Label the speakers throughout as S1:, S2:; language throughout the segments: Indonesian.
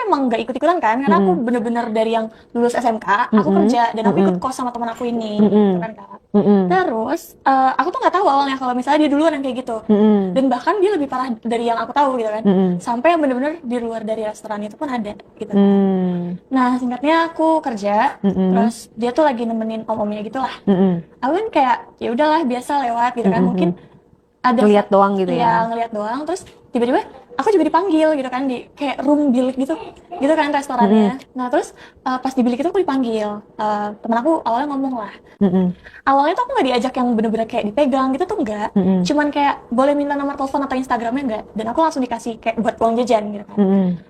S1: emang nggak ikut-ikutan kan, karena aku bener-bener dari yang lulus SMK, aku kerja dan aku ikut kos sama teman aku ini, gitu kan Kak. Terus aku tuh nggak tahu awalnya kalau misalnya dia duluan yang kayak gitu, dan bahkan dia lebih parah dari yang aku tahu gitu kan, sampai yang bener-bener di luar dari restoran itu pun ada gitu kan. Nah singkatnya aku kerja, terus dia tuh lagi nemenin om-omnya gitu lah. Aku kan kayak ya udahlah biasa lewat gitu kan, mungkin ada
S2: Ngeliat doang gitu ya.
S1: ngeliat doang, terus tiba-tiba aku juga dipanggil gitu kan di kayak room bilik gitu kan restorannya. Nah terus pas di bilik itu aku dipanggil, temen aku awalnya ngomong lah. Awalnya tuh aku nggak diajak yang bener-bener kayak dipegang gitu tuh enggak, cuman kayak boleh minta nomor telepon atau Instagramnya enggak, dan aku langsung dikasih kayak buat uang jajan gitu kan.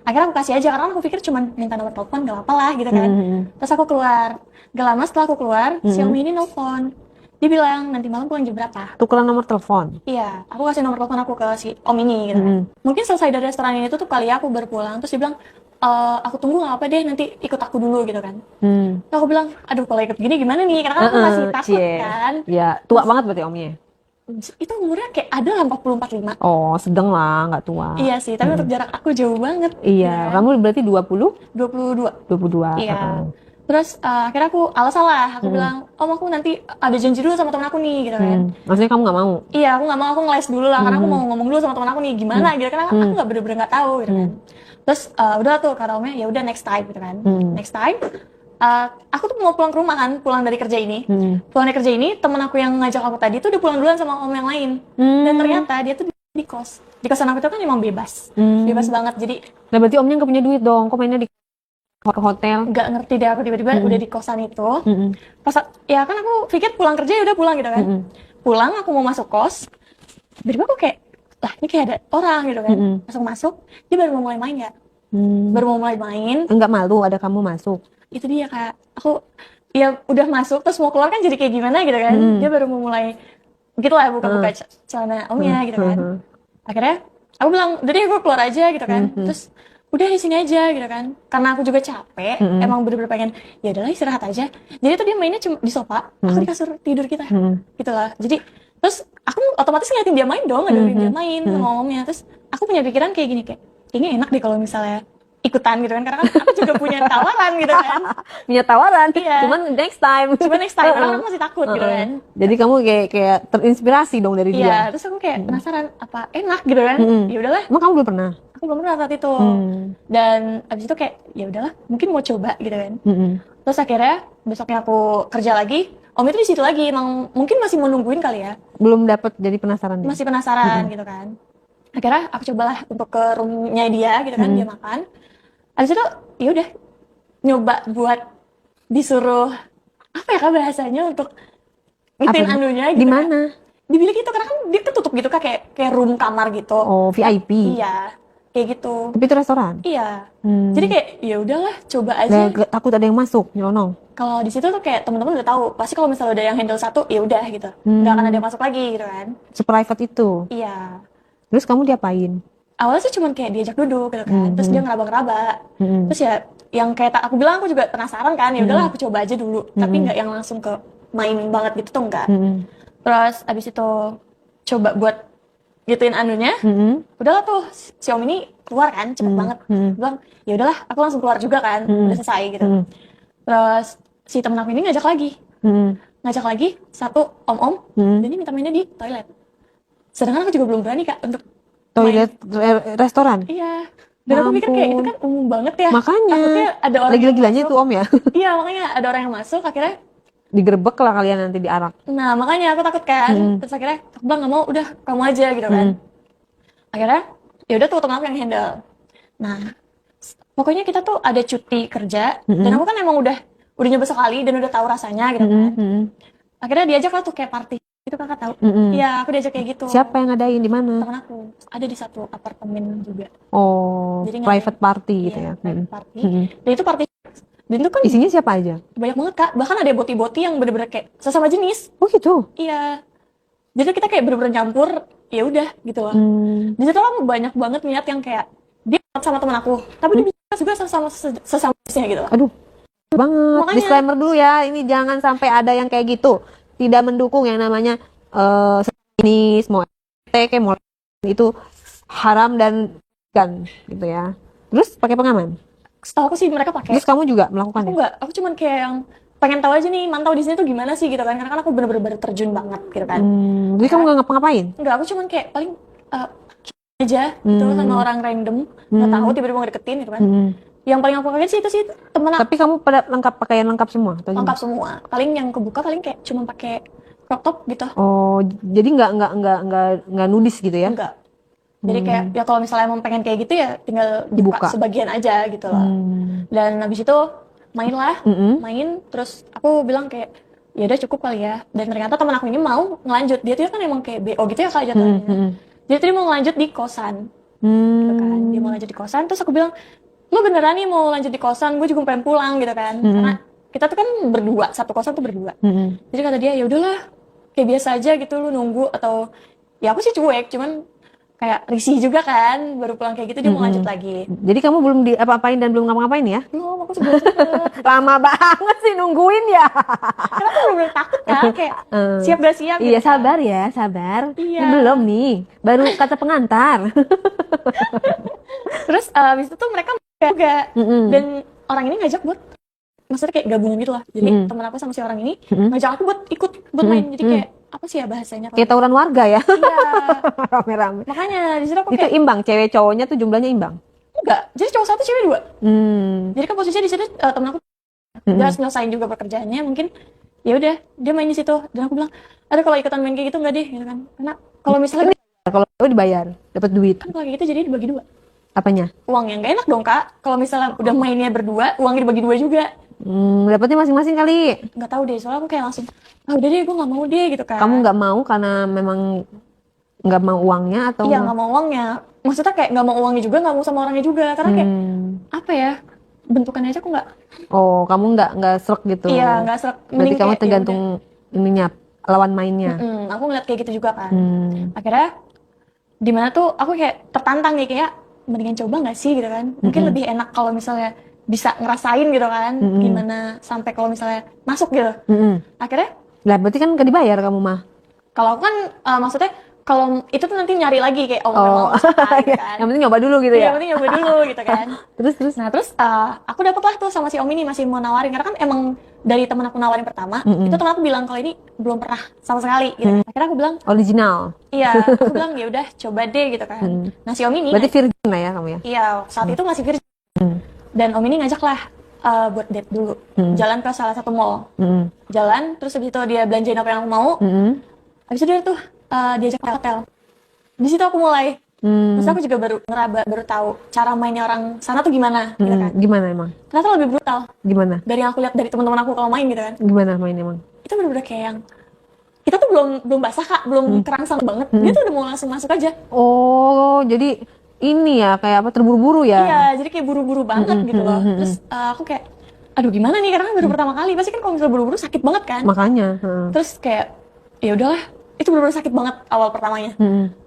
S1: Akhirnya aku kasih aja karena aku pikir cuman minta nomor telepon gak apa lah gitu kan. Terus aku keluar, gak lama setelah aku keluar, si om ini nelfon. Dia bilang nanti malam pulang jam berapa.
S2: Tukeran nomor telepon.
S1: Iya, aku kasih nomor telepon aku ke si om ini gitu kan. Mungkin selesai dari restoran ini tuh kali ya aku baru pulang, terus dia bilang aku tunggu nggak apa deh, nanti ikut aku dulu gitu kan. Terus aku bilang aduh kalau ikut gini gimana nih, karena kan aku masih takut kan.
S2: Ya tua banget berarti omnya.
S1: Itu umurnya kayak ada lah 40-45.
S2: Oh sedang lah, nggak tua.
S1: Iya sih, tapi untuk jarak aku jauh banget.
S2: Iya, kamu berarti 20?
S1: 22.
S2: 22.
S1: Iya. Terus akhirnya aku alasan lah, aku bilang, om aku nanti ada janji dulu sama temen aku nih gitu kan.
S2: Maksudnya kamu nggak mau?
S1: Iya, aku nggak mau, aku ngeles dulu lah, karena aku mau ngomong dulu sama temen aku nih gimana gitu, karena aku nggak bener-bener nggak tahu gitu kan. Terus udah tuh kata omnya, ya udah next time gitu kan. Next time, aku tuh mau pulang ke rumah kan, pulang dari kerja ini. Pulang dari kerja ini, temen aku yang ngajak aku tadi tuh udah pulang duluan sama om yang lain. Dan ternyata dia tuh di kos. Di kosan aku itu kan emang bebas, bebas banget. Jadi,
S2: Nah berarti omnya nggak punya duit dong, kok mainnya di ke hotel?
S1: nggak ngerti deh aku tiba-tiba udah di kosan itu. Pas ya kan aku pikir pulang kerja ya udah pulang gitu kan. Pulang aku mau masuk kos, tiba-tiba aku kayak lah ini kayak ada orang gitu kan. Masuk dia baru mau mulai main ya. Baru mau mulai main.
S2: Enggak malu ada kamu masuk?
S1: Itu dia Kak, aku ya udah masuk terus mau keluar kan jadi kayak gimana gitu kan. Dia baru mau mulai gitu lah buka-buka celana omnya gitu kan. Akhirnya aku bilang udah deh gue keluar aja gitu kan. Terus udah di sini aja gitu kan, karena aku juga capek, emang bener-bener pengen ya udahlah istirahat aja. Jadi tuh dia mainnya cuma di sofa, aku di kasur tidur kita, gitu lah. Jadi terus aku otomatis ngeliatin dia main dong, ngeliatin dia main sama omnya. Terus aku punya pikiran kayak gini, kayak kayaknya enak deh kalau misalnya ikutan gitu kan, karena kan aku juga punya tawaran gitu kan.
S2: Punya tawaran,
S1: Iya.
S2: cuman next time.
S1: Karena aku masih takut gitu kan.
S2: Jadi kamu kayak terinspirasi dong dari dia.
S1: Iya, terus aku kayak penasaran apa enak gitu kan. Ya udahlah,
S2: Emang kamu belum pernah?
S1: aku belum pernah saat itu. Dan abis itu kayak ya udahlah mungkin mau coba gitu kan. Terus akhirnya besoknya aku kerja lagi, om itu di situ lagi, emang mungkin masih mau nungguin kali ya,
S2: Belum dapat, jadi penasaran dia.
S1: masih penasaran gitu kan. Akhirnya aku cobalah untuk ke roomnya dia gitu kan, dia makan. Abis itu ya udah nyoba buat disuruh apa ya Kak bahasanya untuk ngituin anunya gitu.
S2: Di mana?
S1: Di bilik itu, karena kan dia ketutup gitu Kak, kayak room kamar gitu.
S2: Oh, VIP.
S1: Iya, kayak gitu.
S2: Tapi itu restoran.
S1: Iya. Jadi kayak ya udahlah coba aja.
S2: Nah, takut ada yang masuk, nyelonong.
S1: Kalau di situ tuh kayak teman-teman udah tahu, pasti kalau misalnya udah yang handle satu ya udah gitu. Nggak akan ada yang masuk lagi gitu kan.
S2: Seprivate itu.
S1: Iya.
S2: Terus kamu diapain?
S1: Awalnya sih cuman kayak diajak duduk gitu kan. Terus dia ngeraba-ngeraba. Terus ya yang kayak aku bilang, aku juga penasaran kan. Ya udahlah aku coba aja dulu. Tapi nggak yang langsung ke main banget gitu tuh enggak. Terus abis itu coba buat gituin anunya. Udahlah tuh si om ini keluar kan cepet banget. Bilang ya udahlah aku langsung keluar juga kan. Udah selesai gitu. Terus si temen aku ini ngajak lagi satu om-om, dan dia minta mainnya di toilet. Sedangkan aku juga belum berani Kak untuk
S2: Toilet restoran?
S1: Iya. Dan aku mikir kayak itu kan umum banget ya.
S2: Makanya.
S1: Takutnya ada orang
S2: Lagi-lagilanya itu om ya.
S1: Iya, makanya ada orang yang masuk, akhirnya
S2: Digerebek lah kalian nanti diarak.
S1: nah makanya aku takut kan. Terus akhirnya aku bilang nggak mau, udah kamu aja gitu kan. Akhirnya ya udah tuh temen aku yang handle. Nah pokoknya kita tuh ada cuti kerja, dan aku kan emang udah nyoba sekali dan udah tahu rasanya gitu kan. Akhirnya diajak lah tuh kayak party. Itu Kakak tahu? Iya, aku diajak kayak gitu.
S2: Siapa yang ngadain, di mana?
S1: Temen aku ada di satu apartemen juga.
S2: Oh,
S1: Jadi
S2: private party gitu
S1: iya,
S2: ya.
S1: private party. Dan itu party, dan itu kan
S2: Isinya siapa aja?
S1: banyak banget Kak. Bahkan ada boti-boti yang bener-bener kayak sesama jenis.
S2: Oh gitu.
S1: Iya. Jadi kita kayak bener-bener nyampur, ya udah gitu loh. Di situ aku banyak banget niat yang kayak dia sama temen aku, tapi dia bisa juga sesama jenisnya gitu.
S2: Aduh, banget.
S1: Makanya.
S2: Disclaimer dulu ya, ini jangan sampai ada yang kayak gitu. Tidak mendukung yang namanya jenis mau kayak mau itu haram dan gitu ya. Terus pakai pengaman?
S1: setahu aku sih mereka pakai.
S2: Terus kamu juga
S1: Aku
S2: melakukannya?
S1: enggak, aku cuman kayak yang pengen tahu aja nih, mantau di sini tuh gimana sih gitu kan, karena kan aku bener-bener terjun banget gitu kan.
S2: Jadi kamu nggak ngapa-ngapain?
S1: Enggak, aku cuman kayak paling aja gitu sama orang random, nggak tahu tiba-tiba ngedeketin gitu kan. Yang paling aku kaget sih itu sih temen aku
S2: Tapi kamu pada pakaian lengkap semua atau gimana?
S1: lengkap semua. Paling yang kebuka paling kayak cuma pakai crop top gitu.
S2: Oh, jadi nggak nudis gitu ya?
S1: Enggak. Jadi kayak ya kalau misalnya emang pengen kayak gitu ya tinggal
S2: Dibuka.
S1: buka sebagian aja gitu loh. Dan habis itu main terus aku bilang kayak ya udah cukup kali ya. Dan ternyata teman aku ini mau ngelanjut. Dia tuh kan emang kayak BO gitu ya kak jatuhnya. Jadi dia mau ngelanjut di kosan. Gitu kan. Dia mau lanjut di kosan terus aku bilang, "Lu beneran nih mau lanjut di kosan? Gue juga pengen pulang," gitu kan. Karena kita tuh kan berdua, satu kosan tuh berdua. Jadi kata dia, "Ya udahlah, kayak biasa aja gitu lu nunggu," atau ya aku sih cuek, cuman kayak risih juga kan, baru pulang kayak gitu dia mau lanjut lagi.
S2: Jadi kamu belum apa-apain dan belum ngapa-ngapain ya?
S1: Belum, aku sebelum sempet.
S2: Lama banget sih nungguin ya.
S1: Karena aku bener-bener takut kan, kayak siap gak siap
S2: Iya,
S1: gitu kan.
S2: sabar ya, sabar.
S1: Iya.
S2: Ini belum nih, baru kata pengantar.
S1: Terus abis itu tuh mereka juga, dan orang ini ngajak buat, maksudnya kayak gabungan gitu lah. Jadi temen aku sama si orang ini ngajak aku buat ikut, buat main. Jadi kayak, apa sih ya bahasanya?
S2: Kayak tawuran warga ya.
S1: Iya,
S2: Rame-rame.
S1: makanya di situ aku
S2: Itu
S1: kayak,
S2: imbang, cewek cowoknya tuh jumlahnya imbang.
S1: enggak, jadi cowok satu cewek dua. Jadi kan posisinya di situ temen aku dia harus nyelesain juga pekerjaannya, mungkin ya udah dia main di situ. Dan aku bilang, ada kalau ikutan main kayak gitu enggak deh gitu kan, karena kalau misalnya
S2: Kalau cewek dibayar, dapat duit.
S1: kan kalau kayak gitu jadi dibagi dua
S2: Apanya?
S1: uangnya. Nggak enak dong kak kalau misalnya udah mainnya berdua uangnya dibagi dua juga.
S2: Dapatnya masing-masing kali.
S1: Nggak tahu deh, soalnya aku kayak langsung udah deh gue nggak mau deh gitu kan.
S2: Kamu nggak mau karena memang nggak mau uangnya atau?
S1: Iya nggak mau uangnya, maksudnya kayak nggak mau uangnya juga, nggak mau sama orangnya juga, karena kayak apa ya, bentukannya aja aku nggak.
S2: Oh, kamu nggak srek gitu.
S1: Iya nggak serak.
S2: Berarti kamu tergantung ininya, lawan mainnya.
S1: Aku ngeliat kayak gitu juga kan. Akhirnya dimana tuh aku kayak tertantang nih, kayak mendingan coba nggak sih gitu kan, mungkin lebih enak kalau misalnya bisa ngerasain gitu kan, gimana sampai kalau misalnya masuk gitu. Akhirnya
S2: Lah berarti kan nggak dibayar kamu mah.
S1: kalau aku kan maksudnya kalau itu tuh nanti nyari lagi kayak mau masuk gitu kan.
S2: Yang penting nyoba dulu gitu
S1: Iya,
S2: ya.
S1: yang penting nyoba dulu gitu kan.
S2: Terus.
S1: Nah terus aku dapet lah tuh sama si Om ini masih mau nawarin, karena kan emang dari temen aku nawarin pertama itu temen aku bilang kalau ini belum pernah sama sekali gitu. Akhirnya aku bilang
S2: Original.
S1: iya, aku bilang ya udah coba deh gitu kan. Nah si Om ini
S2: Berarti virgin lah ya kamu ya.
S1: iya saat itu masih virgin. Dan Om ini ngajak lah buat date dulu, jalan ke salah satu mall. Jalan terus habis itu dia belanjain apa yang aku mau. Habis itu dia tuh diajak ke hotel. Di situ aku mulai. Terus aku juga baru tahu cara mainnya orang sana tuh gimana gitu kan.
S2: Gimana emang?
S1: Ternyata lebih brutal
S2: Gimana?
S1: dari yang aku lihat dari teman-teman aku kalau main gitu kan.
S2: Gimana main emang?
S1: Itu bener-bener kayak yang kita tuh belum basah kak, belum kerangsang banget. Dia tuh udah mau langsung masuk aja.
S2: Oh, jadi ini ya kayak apa terburu-buru ya?
S1: Iya, jadi kayak buru-buru banget gitu loh. Terus aku kayak, aduh gimana nih, karena kan baru pertama kali. Pasti kan kalau misalnya buru-buru sakit banget kan.
S2: Makanya.
S1: Terus kayak, ya udahlah, itu bener-bener sakit banget awal pertamanya.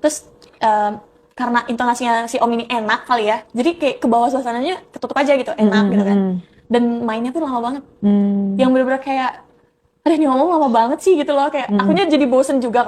S1: Terus karena intonasinya si Om ini enak kali ya, jadi kayak ke bawah suasananya ketutup aja gitu, enak gitu kan. Dan mainnya pun lama banget. Yang bener-bener kayak, aduh ini ngomong lama banget sih gitu loh. Kayak akunya jadi bosen juga kan.